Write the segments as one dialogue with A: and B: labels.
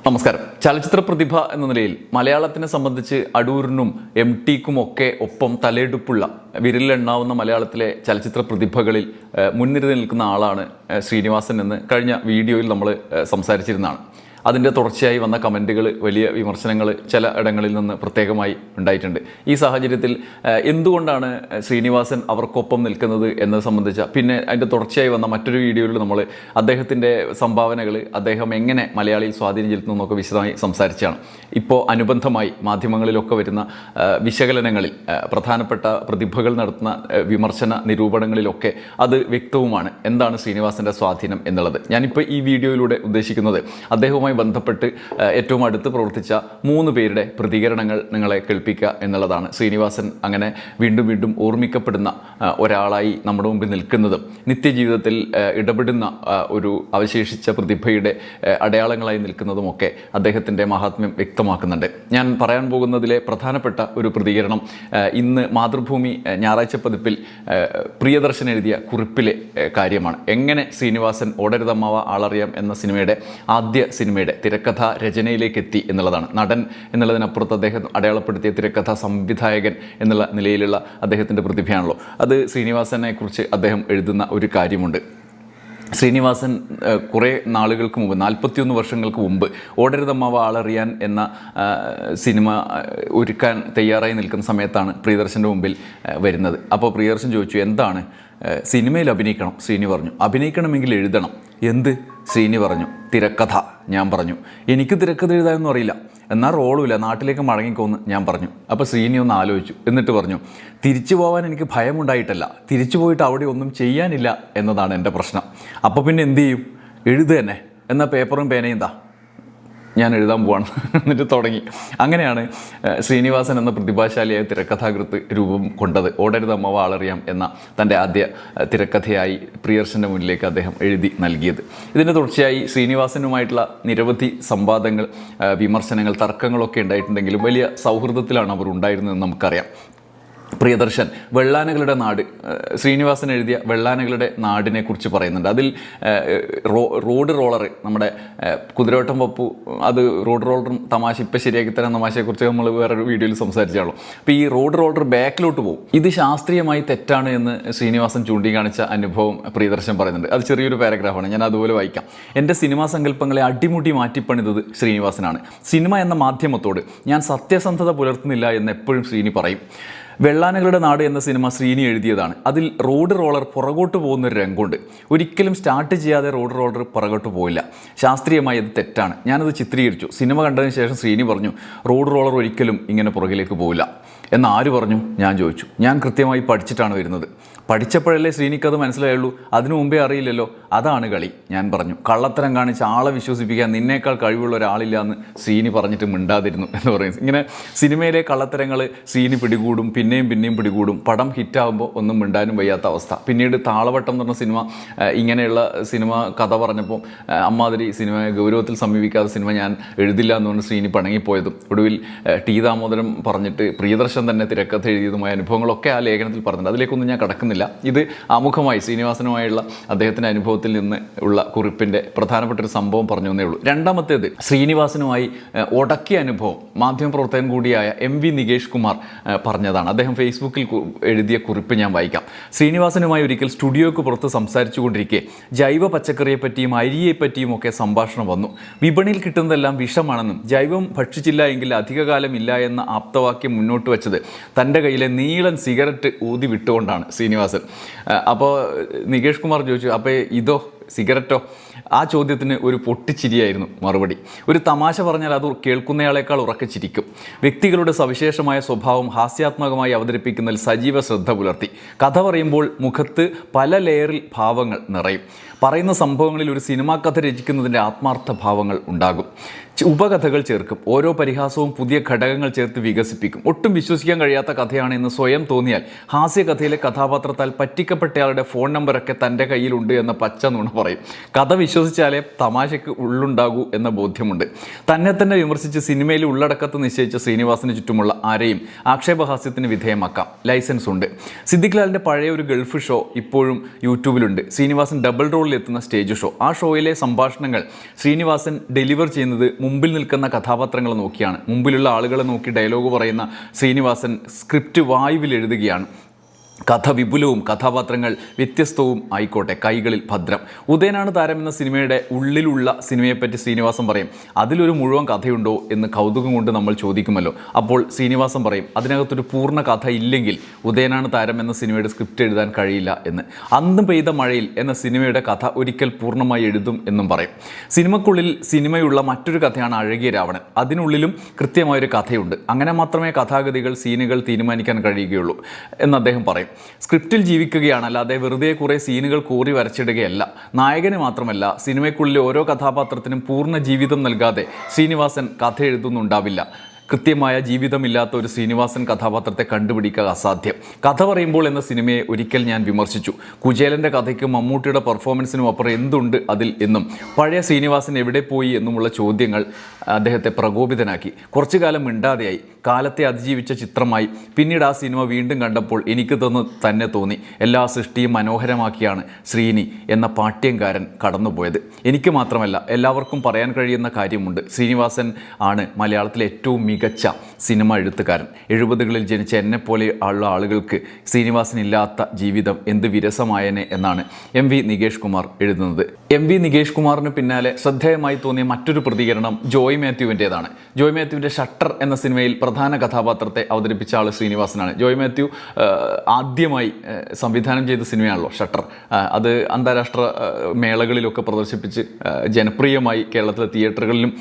A: നമസ്കാരം. ചലച്ചിത്ര പ്രതിഭ എന്ന നിലയിൽ മലയാളത്തിനെ സംബന്ധിച്ച് അടൂരിനും MT-ക്കും ഒക്കെ ഒപ്പം തലയെടുപ്പുള്ള വിരലിലെണ്ണാവുന്ന മലയാളത്തിലെ ചലച്ചിത്ര പ്രതിഭകളിൽ മുൻനിരയിൽ നിൽക്കുന്ന ആളാണ് ശ്രീനിവാസൻ എന്ന് കഴിഞ്ഞ വീഡിയോയിൽ നമ്മൾ സംസാരിച്ചിരുന്നതാണ്. അതിൻ്റെ തുടർച്ചയായി വന്ന കമൻറ്റുകൾ, വലിയ വിമർശനങ്ങൾ ചില ഇടങ്ങളിൽ നിന്ന് പ്രത്യേകമായി ഉണ്ടായിട്ടുണ്ട്. ഈ സാഹചര്യത്തിൽ എന്തുകൊണ്ടാണ് ശ്രീനിവാസൻ അവർക്കൊപ്പം നിൽക്കുന്നത് എന്നത് സംബന്ധിച്ച പിന്നെ അതിൻ്റെ തുടർച്ചയായി വന്ന മറ്റൊരു വീഡിയോയിൽ നമ്മൾ അദ്ദേഹത്തിൻ്റെ സംഭാവനകൾ, അദ്ദേഹം എങ്ങനെ മലയാളിയിൽ സ്വാധീനം ചെലുത്തുന്നു എന്നൊക്കെ വിശദമായി സംസാരിച്ചാണ്. ഇപ്പോൾ അനുബന്ധമായി മാധ്യമങ്ങളിലൊക്കെ വരുന്ന വിശകലനങ്ങളിൽ പ്രധാനപ്പെട്ട പ്രതിഭകൾ നടത്തുന്ന വിമർശന നിരൂപണങ്ങളിലൊക്കെ അത് വ്യക്തവുമാണ് എന്താണ് ശ്രീനിവാസൻ്റെ സ്വാധീനം എന്നുള്ളത്. ഞാനിപ്പോൾ ഈ വീഡിയോയിലൂടെ ഉദ്ദേശിക്കുന്നത് അദ്ദേഹവുമായി ബന്ധപ്പെട്ട് ഏറ്റവും അടുത്ത് പ്രവർത്തിച്ച 3 പേരുടെ പ്രതികരണങ്ങൾ നിങ്ങളെ കേൾപ്പിക്കുക എന്നുള്ളതാണ്. ശ്രീനിവാസൻ അങ്ങനെ വീണ്ടും വീണ്ടും ഓർമ്മിക്കപ്പെടുന്ന ഒരാളായി നമ്മുടെ മുമ്പിൽ നിൽക്കുന്നതും നിത്യജീവിതത്തിൽ ഇടപെടുന്ന ഒരു അവശേഷിച്ച പ്രതിഭയുടെ അടയാളങ്ങളായി നിൽക്കുന്നതുമൊക്കെ അദ്ദേഹത്തിൻ്റെ മഹാത്മ്യം വ്യക്തമാക്കുന്നുണ്ട്. ഞാൻ പറയാൻ പോകുന്നതിലെ പ്രധാനപ്പെട്ട ഒരു പ്രതികരണം ഇന്ന് മാതൃഭൂമി ഞായറാഴ്ച പതിപ്പിൽ പ്രിയദർശൻ എഴുതിയ കുറിപ്പിലെ കാര്യമാണ്. എങ്ങനെ ശ്രീനിവാസൻ ഓടരുതമ്മാവ ആളറിയാം എന്ന സിനിമയുടെ ആദ്യ സിനിമയുടെ തിരക്കഥാ രചനയിലേക്ക് എത്തി എന്നുള്ളതാണ്. നടൻ എന്നുള്ളതിനപ്പുറത്ത് അദ്ദേഹം അടയാളപ്പെടുത്തിയ തിരക്കഥാ സംവിധായകൻ എന്നുള്ള നിലയിലുള്ള അദ്ദേഹത്തിൻ്റെ പ്രതിഭയാണല്ലോ. അത് ശ്രീനിവാസനെ കുറിച്ച് അദ്ദേഹം എഴുതുന്ന ഒരു കാര്യമുണ്ട്. ശ്രീനിവാസൻ കുറേ നാളുകൾക്ക് മുമ്പ്, 41 വർഷങ്ങൾക്ക് മുമ്പ് ഓടരുതമ്മാവ ആളറിയാൻ എന്ന സിനിമ ഒരുക്കാൻ തയ്യാറായി നിൽക്കുന്ന സമയത്താണ് പ്രിയദർശൻ്റെ മുമ്പിൽ വരുന്നത്. അപ്പോൾ പ്രിയദർശൻ ചോദിച്ചു, എന്താണ് സിനിമയിൽ അഭിനയിക്കണം? ശ്രീനി പറഞ്ഞു, അഭിനയിക്കണമെങ്കിൽ എഴുതണം. എന്ത്? ശ്രീനി പറഞ്ഞു, തിരക്കഥ. ഞാൻ പറഞ്ഞു, എനിക്ക് തിരക്കഥ എഴുതാനൊന്നും അറിയില്ല, എന്നാൽ റോളുമില്ല, നാട്ടിലേക്ക് മടങ്ങിക്കോന്ന് ഞാൻ പറഞ്ഞു. അപ്പോൾ ശ്രീനി ഒന്ന് ആലോചിച്ചു, എന്നിട്ട് പറഞ്ഞു, തിരിച്ചു പോകാൻ എനിക്ക് ഭയമുണ്ടായിട്ടല്ല, തിരിച്ചു പോയിട്ട് അവിടെ ഒന്നും ചെയ്യാനില്ല എന്നതാണ് എൻ്റെ പ്രശ്നം. അപ്പോൾ പിന്നെ എന്തു ചെയ്യും? എഴുതുക തന്നെ. എന്നാൽ പേപ്പറും പേനയും എന്താ, ഞാൻ എഴുതാൻ പോവാണ്. എന്നിട്ട് തുടങ്ങി. അങ്ങനെയാണ് ശ്രീനിവാസൻ എന്ന പ്രതിഭാശാലിയായ തിരക്കഥാകൃത്ത് രൂപം കൊണ്ടത്. ഓടരുതമ്മാവ ആളറിയാം എന്ന തൻ്റെ ആദ്യ തിരക്കഥയായി പ്രിയദർശൻ്റെ മുന്നിലേക്ക് അദ്ദേഹം എഴുതി നൽകിയത്. ഇതിൻ്റെ തുടർച്ചയായി ശ്രീനിവാസനുമായിട്ടുള്ള നിരവധി സംവാദങ്ങൾ, വിമർശനങ്ങൾ, തർക്കങ്ങളൊക്കെ ഉണ്ടായിട്ടുണ്ടെങ്കിലും വലിയ സൗഹൃദത്തിലാണ് അവർ ഉണ്ടായിരുന്നതെന്ന് നമുക്കറിയാം. പ്രിയദർശൻ വെള്ളാനകളുടെ നാട്, ശ്രീനിവാസൻ എഴുതിയ വെള്ളാനകളുടെ നാടിനെ കുറിച്ച് പറയുന്നുണ്ട്. അതിൽ റോഡ് റോളർ, നമ്മുടെ കുതിരവട്ടം പപ്പു, അത് റോഡ് റോളറും തമാശ ഇപ്പം ശരിയാക്കി തരാൻ തമാശയെക്കുറിച്ച് നമ്മൾ വേറൊരു വീഡിയോയിൽ സംസാരിച്ചാണല്ലോ. അപ്പോൾ ഈ റോഡ് റോളർ ബാക്കിലോട്ട് പോകും, ഇത് ശാസ്ത്രീയമായി തെറ്റാണ് എന്ന് ശ്രീനിവാസൻ ചൂണ്ടിക്കാണിച്ച അനുഭവം പ്രിയദർശൻ പറയുന്നുണ്ട്. അത് ചെറിയൊരു പാരഗ്രാഫാണ്, ഞാൻ അതുപോലെ വായിക്കാം. എൻ്റെ സിനിമാ സങ്കല്പങ്ങളെ അടിമുടി മാറ്റിപ്പണിതത് ശ്രീനിവാസനാണ്. സിനിമ എന്ന മാധ്യമത്തോട് ഞാൻ സത്യസന്ധത പുലർത്തുന്നില്ല എന്ന് എപ്പോഴും ശ്രീനി പറയും. വെള്ളാനകളുടെ നാട് എന്ന സിനിമ ശ്രീനി എഴുതിയതാണ്. അതിൽ റോഡ് റോളർ പുറകോട്ട് പോകുന്നൊരു രംഗമുണ്ട്. ഒരിക്കലും സ്റ്റാർട്ട് ചെയ്യാതെ റോഡ് റോളർ പുറകോട്ട് പോയില്ല. ശാസ്ത്രീയമായി അത് തെറ്റാണ്. ഞാനത് ചിത്രീകരിച്ചു. സിനിമ കണ്ടതിന് ശേഷം ശ്രീനി പറഞ്ഞു, റോഡ് റോളർ ഒരിക്കലും ഇങ്ങനെ പുറകിലേക്ക് പോവില്ല. എന്ന് ആര് പറഞ്ഞു? ഞാൻ ചോദിച്ചു. ഞാൻ കൃത്യമായി പഠിച്ചിട്ടാണ് വരുന്നത്. പഠിച്ചപ്പോഴല്ലേ ശ്രീനിക്കത് മനസ്സിലായുള്ളൂ, അതിനു മുമ്പേ അറിയില്ലല്ലോ. അതാണ് കളി. ഞാൻ പറഞ്ഞു, കള്ളത്തരം കാണിച്ച് ആളെ വിശ്വസിപ്പിക്കാൻ നിന്നേക്കാൾ കഴിവുള്ള ഒരാളില്ല എന്ന് ശ്രീനി പറഞ്ഞിട്ട് മിണ്ടാതിരുന്നു എന്ന് പറയും. ഇങ്ങനെ സിനിമയിലെ കള്ളത്തരങ്ങൾ ശ്രീനി പിടികൂടും, പിന്നെയും പിന്നെയും പിടികൂടും. പടം ഹിറ്റാകുമ്പോൾ ഒന്നും മിണ്ടാനും വയ്യാത്ത അവസ്ഥ. പിന്നീട് താളവട്ടം എന്ന് പറഞ്ഞ സിനിമ, ഇങ്ങനെയുള്ള സിനിമ കഥ പറഞ്ഞപ്പോൾ അമ്മാതിരി സിനിമയെ ഗൗരവത്തിൽ സമീപിക്കാത്ത സിനിമ ഞാൻ എഴുതില്ല എന്നുകൊണ്ട് ശ്രീനി പണങ്ങിപ്പോയതും ഒടുവിൽ ടി ദാമോദരൻ പറഞ്ഞിട്ട് പ്രിയദർശൻ തന്നെ തിരക്കഥ എഴുതിയതുമായ അനുഭവങ്ങളൊക്കെ ആ ലേഖനത്തിൽ പറഞ്ഞിട്ടുണ്ട്. അതിലേക്കൊന്നും ഞാൻ കടക്കുന്നില്ല. ഇത് ആമുഖമായി ശ്രീനിവാസനുമായുള്ള അദ്ദേഹത്തിൻ്റെ അനുഭവത്തിൽ നിന്ന് ഉള്ള കുറിപ്പിൻ്റെ പ്രധാനപ്പെട്ട ഒരു സംഭവം പറഞ്ഞു എന്നേ ഉള്ളൂ. രണ്ടാമത്തേത് ശ്രീനിവാസനുമായി ഉടക്കിയ അനുഭവം മാധ്യമപ്രവർത്തകൻ കൂടിയായ MV നികേഷ് കുമാർ പറഞ്ഞതാണ്. അദ്ദേഹം ഫേസ്ബുക്കിൽ എഴുതിയ കുറിപ്പ് ഞാൻ വായിക്കാം. ശ്രീനിവാസനുമായി ഒരിക്കൽ സ്റ്റുഡിയോയ്ക്ക് പുറത്ത് സംസാരിച്ചു കൊണ്ടിരിക്കെ ജൈവ പച്ചക്കറിയെപ്പറ്റിയും അരിയെപ്പറ്റിയും ഒക്കെ സംഭാഷണം വന്നു. വിപണിയിൽ കിട്ടുന്നതെല്ലാം വിഷമാണെന്നും ജൈവം ഭക്ഷിച്ചില്ല എങ്കിൽ അധികകാലം ഇല്ല എന്ന ആപ്തവാക്യം മുന്നോട്ട് വെച്ചത് തൻ്റെ കയ്യിലെ നീളൻ സിഗരറ്റ് ഊതി വിട്ടുകൊണ്ടാണ് ശ്രീനിവാസൻ. അപ്പോൾ നികേഷ് കുമാർ ചോദിച്ചു, അപ്പോൾ ഇതോ, സിഗരറ്റോ? ആ ചോദ്യത്തിന് ഒരു പൊട്ടിച്ചിരിയായിരുന്നു മറുപടി. ഒരു തമാശ പറഞ്ഞാൽ അത് കേൾക്കുന്നയാളേക്കാൾ ഉറക്കെ ചിരിക്കും. വ്യക്തികളുടെ സവിശേഷമായ സ്വഭാവം ഹാസ്യാത്മകമായി അവതരിപ്പിക്കുന്നതിൽ സജീവ ശ്രദ്ധ പുലർത്തി. കഥ പറയുമ്പോൾ മുഖത്ത് പല ലെയറിൽ ഭാവങ്ങൾ നിറയും. പറയുന്ന സംഭവങ്ങളിൽ ഒരു സിനിമാ കഥ രചിക്കുന്നതിൻ്റെ ആത്മാർത്ഥ ഭാവങ്ങൾ ഉണ്ടാകും. ഉപകഥകൾ ചേർക്കും. ഓരോ പരിഹാസവും പുതിയ ഘടകങ്ങൾ ചേർത്ത് വികസിപ്പിക്കും. ഒട്ടും വിശ്വസിക്കാൻ കഴിയാത്ത കഥയാണ് എന്ന് സ്വയം തോന്നിയാൽ ഹാസ്യകഥയിലെ കഥാപാത്രത്താൽ പറ്റിക്കപ്പെട്ടയാളുടെ ഫോൺ നമ്പറൊക്കെ തൻ്റെ കയ്യിലുണ്ട് എന്ന പച്ച നുണ പറയും. കഥ വിശ്വസിച്ചാലേ തമാശയ്ക്ക് ഉള്ളുണ്ടാകൂ എന്ന ബോധ്യമുണ്ട്. തന്നെ തന്നെ വിമർശിച്ച് സിനിമയിൽ ഉള്ളടക്കത്ത് നിശ്ചയിച്ച ശ്രീനിവാസന് ചുറ്റുമുള്ള ആരെയും ആക്ഷേപഹാസ്യത്തിന് വിധേയമാക്കാം. ലൈസൻസ് ഉണ്ട്. സിദ്ദിഖ് ലാലിൻ്റെ പഴയ ഒരു ഗൾഫ് ഷോ ഇപ്പോഴും യൂട്യൂബിലുണ്ട്. ശ്രീനിവാസൻ ഡബിൾ റോൾ എത്തുന്ന സ്റ്റേജ് ഷോ. ആ ഷോയിലെ സംഭാഷണങ്ങൾ ശ്രീനിവാസൻ ഡെലിവർ ചെയ്യുന്നത് മുമ്പിൽ നിൽക്കുന്ന കഥാപാത്രങ്ങളെ നോക്കിയാണ്. മുമ്പിലുള്ള ആളുകളെ നോക്കി ഡയലോഗ് പറയുന്ന ശ്രീനിവാസൻ സ്ക്രിപ്റ്റ് വായുവിൽ എഴുതുകയാണ്. കഥ വിപുലവും കഥാപാത്രങ്ങൾ വ്യത്യസ്തവും ആയിക്കോട്ടെ, കൈകളിൽ ഭദ്രം. ഉദയനാണ് താരം എന്ന സിനിമയുടെ ഉള്ളിലുള്ള സിനിമയെപ്പറ്റി ശ്രീനിവാസൻ പറയും, അതിലൊരു മുഴുവൻ കഥയുണ്ടോ എന്ന് കൗതുകം കൊണ്ട് നമ്മൾ ചോദിക്കുമല്ലോ. അപ്പോൾ ശ്രീനിവാസൻ പറയും, അതിനകത്തൊരു പൂർണ്ണ കഥ ഇല്ലെങ്കിൽ ഉദയനാണ് താരം എന്ന സിനിമയുടെ സ്ക്രിപ്റ്റ് എഴുതാൻ കഴിയില്ല എന്ന്. അന്ന് പെയ്ത മഴയിൽ എന്ന സിനിമയുടെ കഥ ഒരിക്കൽ പൂർണ്ണമായി എഴുതും എന്നും പറയും. സിനിമക്കുള്ളിൽ സിനിമയുള്ള മറ്റൊരു കഥയാണ് അഴകിയ രാവണൻ. അതിനുള്ളിലും കൃത്യമായൊരു കഥയുണ്ട്. അങ്ങനെ മാത്രമേ കഥാഗതികൾ, സീനുകൾ തീരുമാനിക്കാൻ കഴിയുകയുള്ളൂ എന്ന് അദ്ദേഹം പറയും. സ്ക്രിപ്റ്റിൽ ജീവിക്കുകയാണ്, അല്ലാതെ വെറുതെ കുറേ സീനുകൾ കോറി വരച്ചിടുകയല്ല. നായകന് മാത്രമല്ല, സിനിമയ്ക്കുള്ളിലെ ഓരോ കഥാപാത്രത്തിനും പൂർണ്ണ ജീവിതം നൽകാതെ ശ്രീനിവാസൻ കഥ എഴുതുന്നുണ്ടാവില്ല. കൃത്യമായ ജീവിതമില്ലാത്ത ഒരു ശ്രീനിവാസൻ കഥാപാത്രത്തെ കണ്ടുപിടിക്കുക അസാധ്യം. കഥ പറയുമ്പോൾ എന്ന സിനിമയെ ഒരിക്കൽ ഞാൻ വിമർശിച്ചു. കുചേലൻ്റെ കഥയ്ക്കും മമ്മൂട്ടിയുടെ പെർഫോമൻസിനും അപ്പുറം എന്തുണ്ട് അതിൽ എന്നും പഴയ ശ്രീനിവാസൻ എവിടെ പോയി എന്നുമുള്ള ചോദ്യങ്ങൾ അദ്ദേഹത്തെ പ്രകോപിതനാക്കി. കുറച്ചു കാലം മിണ്ടാതെയായി. കാലത്തെ അതിജീവിച്ച ചിത്രമായി. പിന്നീട് ആ സിനിമ വീണ്ടും കണ്ടപ്പോൾ എനിക്ക് തന്നെ തോന്നി, എല്ലാ സൃഷ്ടിയും മനോഹരമാക്കിയാണ് ശ്രീനി എന്ന പാട്യംകാരൻ കടന്നുപോയത്. എനിക്ക് മാത്രമല്ല, എല്ലാവർക്കും പറയാൻ കഴിയുന്ന കാര്യമുണ്ട്. ശ്രീനിവാസൻ ആണ് മലയാളത്തിലെ ഏറ്റവും മികച്ച സിനിമ എഴുത്തുകാരൻ. 70കളിൽ ജനിച്ച എന്നെപ്പോലെ ഉള്ള ആളുകൾക്ക് ശ്രീനിവാസനില്ലാത്ത ജീവിതം എന്ത് വിരസമായനെ എന്നാണ് MV നികേഷ് കുമാർ എഴുതുന്നത്. MV നികേഷ് കുമാറിന് പിന്നാലെ ശ്രദ്ധേയമായി തോന്നിയ മറ്റൊരു പ്രതികരണം ജോയ് മാത്യുവിൻ്റേതാണ്. ജോയ് മാത്യുവിൻ്റെ ഷട്ടർ എന്ന സിനിമയിൽ പ്രധാന കഥാപാത്രത്തെ അവതരിപ്പിച്ച ആൾ ശ്രീനിവാസനാണ്. ജോയ് മാത്യു ആദ്യമായി സംവിധാനം ചെയ്ത സിനിമയാണല്ലോ ഷട്ടർ. അത് അന്താരാഷ്ട്ര മേളകളിലൊക്കെ പ്രദർശിപ്പിച്ച് ജനപ്രിയമായി കേരളത്തിലെ തിയേറ്ററുകളിലും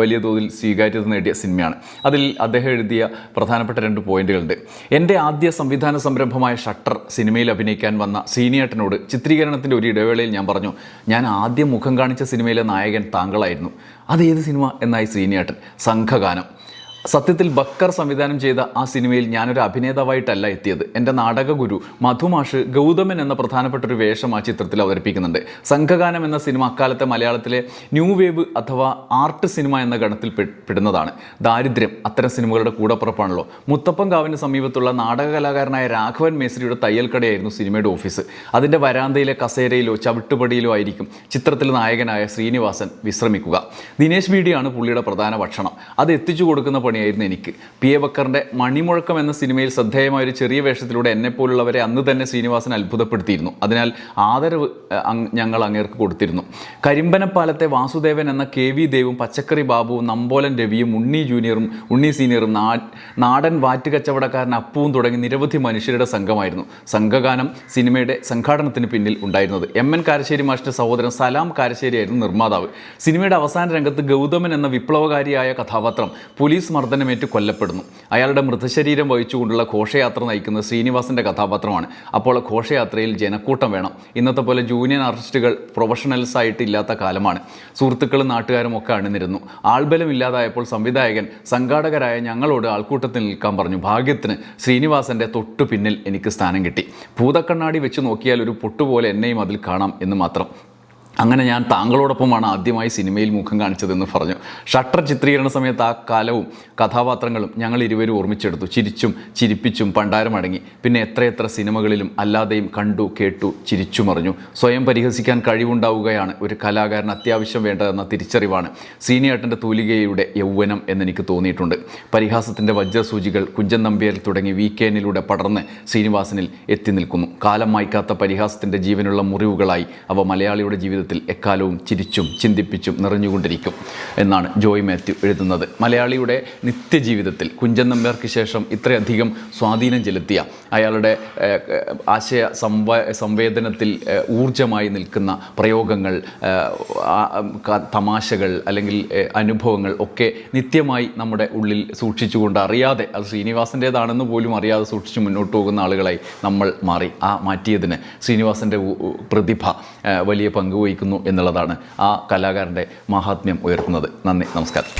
A: വലിയ തോതിൽ സ്വീകാര്യത നേടിയ സിനിമയാണ്. അതിൽ അദ്ദേഹം എഴുതിയ പ്രധാനപ്പെട്ട 2 പോയിന്റുകളുണ്ട്. എൻ്റെ ആദ്യ സംവിധാന സംരംഭമായ ഷട്ടർ സിനിമയിൽ അഭിനയിക്കാൻ വന്ന ശ്രീനിയേട്ടനോട് ചിത്രീകരണത്തിൻ്റെ ഒരു ഇടവേളയിൽ ഞാൻ പറഞ്ഞു, ഞാൻ ആദ്യം മുഖം കാണിച്ച സിനിമയിലെ നായകൻ താങ്കളായിരുന്നു. അതേത് സിനിമ എന്നായി ശ്രീനിയേട്ടൻ. സംഘഗാനം. സത്യത്തിൽ ബക്കർ സംവിധാനം ചെയ്ത ആ സിനിമയിൽ ഞാനൊരു അഭിനേതാവായിട്ടല്ല എത്തിയത്. എൻ്റെ നാടക ഗുരു മധുമാഷ് ഗൗതമൻ എന്ന പ്രധാനപ്പെട്ട ഒരു വേഷം ആ ചിത്രത്തിൽ അവതരിപ്പിക്കുന്നുണ്ട്. സംഘഗാനം എന്ന സിനിമ അക്കാലത്തെ മലയാളത്തിലെ ന്യൂ വേവ് അഥവാ ആർട്ട് സിനിമ എന്ന ഗണത്തിൽ പെടുന്നതാണ്. ദാരിദ്ര്യം അത്തരം സിനിമകളുടെ കൂടപ്പുറപ്പാണല്ലോ. മുത്തപ്പൻകാവിന് സമീപത്തുള്ള നാടക കലാകാരനായ രാഘവൻ മേസ്രിയുടെ തയ്യൽക്കടയായിരുന്നു സിനിമയുടെ ഓഫീസ്. അതിൻ്റെ വരാന്തയിലെ കസേരയിലോ ചവിട്ടുപടിയിലോ ആയിരിക്കും ചിത്രത്തിലെ നായകനായ ശ്രീനിവാസൻ വിശ്രമിക്കുക. ദിനേശ് ബീഡിയാണ് പുള്ളിയുടെ പ്രധാന ഭക്ഷണം. അത് എത്തിച്ചു കൊടുക്കുന്ന പണിയായിരുന്നു എനിക്ക്. PA ബക്കറിൻ്റെ മണിമുഴക്കം എന്ന സിനിമയിൽ ശ്രദ്ധേയമായ ഒരു ചെറിയ വേഷത്തിലൂടെ എന്നെപ്പോലുള്ളവരെ അന്ന് തന്നെ ശ്രീനിവാസൻ അത്ഭുതപ്പെടുത്തിയിരുന്നു. അതിനാൽ ആദരവ് ഞങ്ങൾ അങ്ങേർക്ക് കൊടുത്തിരുന്നു. കരിമ്പനപ്പാലത്തെ വാസുദേവൻ എന്ന KV ദേവും പച്ചക്കറി ബാബുവും നമ്പോലൻ രവിയും ഉണ്ണി ജൂനിയറും ഉണ്ണി സീനിയറും നാടൻ വാറ്റ് കച്ചവടക്കാരൻ അപ്പുവും തുടങ്ങി നിരവധി മനുഷ്യരുടെ സംഘമായിരുന്നു സംഘഗാനം സിനിമയുടെ സംഘാടനത്തിന് പിന്നിൽ ഉണ്ടായിരുന്നത്. MN കാരശ്ശേരി മാഷിൻ്റെ സഹോദരൻ സലാം കാരശ്ശേരി ആയിരുന്നു നിർമ്മാതാവ്. സിനിമയുടെ അവസാന രംഗത്ത് ഗൗതമൻ എന്ന വിപ്ലവകാരിയായ കഥാപാത്രം പോലീസ് മർദ്ദനമേറ്റ് കൊല്ലപ്പെടുന്നു. അയാളുടെ മൃതശരീരം വഹിച്ചുകൊണ്ടുള്ള ഘോഷയാത്ര നയിക്കുന്ന ശ്രീനിവാസൻ്റെ കഥാപാത്രമാണ്. അപ്പോൾ ഘോഷയാത്രയിൽ ജനക്കൂട്ടം വേണം. ഇന്നത്തെ പോലെ ജൂനിയർ ആർട്ടിസ്റ്റുകൾ പ്രൊഫഷണൽസ് ആയിട്ട് ഇല്ലാത്ത കാലമാണ്. സുഹൃത്തുക്കളും നാട്ടുകാരും ഒക്കെ അണിനിരുന്നു. ആൾബലം ഇല്ലാതായപ്പോൾ സംവിധായകൻ സംഘാടകരായ ഞങ്ങളോട് ആൾക്കൂട്ടത്തിൽ നിൽക്കാൻ പറഞ്ഞു. ഭാഗ്യത്തിന് ശ്രീനിവാസൻ്റെ തൊട്ടു പിന്നിൽ എനിക്ക് സ്ഥാനം കിട്ടി. ഭൂതക്കണ്ണാടി വെച്ച് നോക്കിയാൽ ഒരു പൊട്ടുപോലെ എന്നെയും അതിൽ കാണാം എന്ന് മാത്രം. അങ്ങനെ ഞാൻ താങ്കളോടൊപ്പമാണ് ആദ്യമായി സിനിമയിൽ മുഖം കാണിച്ചതെന്ന് പറഞ്ഞു. ഷട്ടർ ചിത്രീകരണ സമയത്ത് ആ കാലവും കഥാപാത്രങ്ങളും ഞങ്ങൾ ഇരുവരും ഓർമ്മിച്ചെടുത്തു. ചിരിച്ചും ചിരിപ്പിച്ചും പണ്ടാരമടങ്ങി. പിന്നെ എത്രയെത്ര സിനിമകളിലും അല്ലാതെയും കണ്ടു കേട്ടു ചിരിച്ചു മറിഞ്ഞു. സ്വയം പരിഹസിക്കാൻ കഴിവുണ്ടാവുകയാണ് ഒരു കലാകാരൻ അത്യാവശ്യം വേണ്ടതെന്ന തിരിച്ചറിവാണ് ശ്രീനിയേട്ടൻ്റെ തൂലികയുടെ യൗവനം എന്നെനിക്ക് തോന്നിയിട്ടുണ്ട്. പരിഹാസത്തിൻ്റെ വജ്രസൂചികൾ കുഞ്ചൻ നമ്പ്യാരിൽ തുടങ്ങി വീക്കെൻഡിലൂടെ പടർന്ന് ശ്രീനിവാസനിൽ എത്തി നിൽക്കുന്നു. കാലം മായ്ക്കാത്ത പരിഹാസത്തിൻ്റെ ജീവനുള്ള മുറിവുകളായി അവ മലയാളിയുടെ ജീവിതത്തിൽ എക്കാലവും ചിരിച്ചും ചിന്തിപ്പിച്ചും നിറഞ്ഞുകൊണ്ടിരിക്കും എന്നാണ് ജോയ് മാത്യു എഴുതുന്നത്. മലയാളിയുടെ നിത്യജീവിതത്തിൽ കുഞ്ചൻ നമ്പ്യാർക്ക് ശേഷം ഇത്രയധികം സ്വാധീനം ചെലുത്തിയ, അയാളുടെ ആശയ സംവേദനത്തിൽ ഊർജ്ജമായി നിൽക്കുന്ന പ്രയോഗങ്ങൾ, തമാശകൾ അല്ലെങ്കിൽ അനുഭവങ്ങൾ ഒക്കെ നിത്യമായി നമ്മുടെ ഉള്ളിൽ സൂക്ഷിച്ചുകൊണ്ട് അറിയാതെ, അത് ശ്രീനിവാസൻ്റേതാണെന്ന് പോലും അറിയാതെ സൂക്ഷിച്ച് മുന്നോട്ട് പോകുന്ന ആളുകളായി നമ്മൾ മാറി. ആ മാറ്റിയതിന് ശ്രീനിവാസൻ്റെ പ്രതിഭ വലിയ പങ്ക് വഹിക്കുന്നു എന്നുള്ളതാണ് ആ കലാകാരൻ്റെ മഹാത്മ്യം ഉയർത്തുന്നത്. നന്ദി, നമസ്കാരം.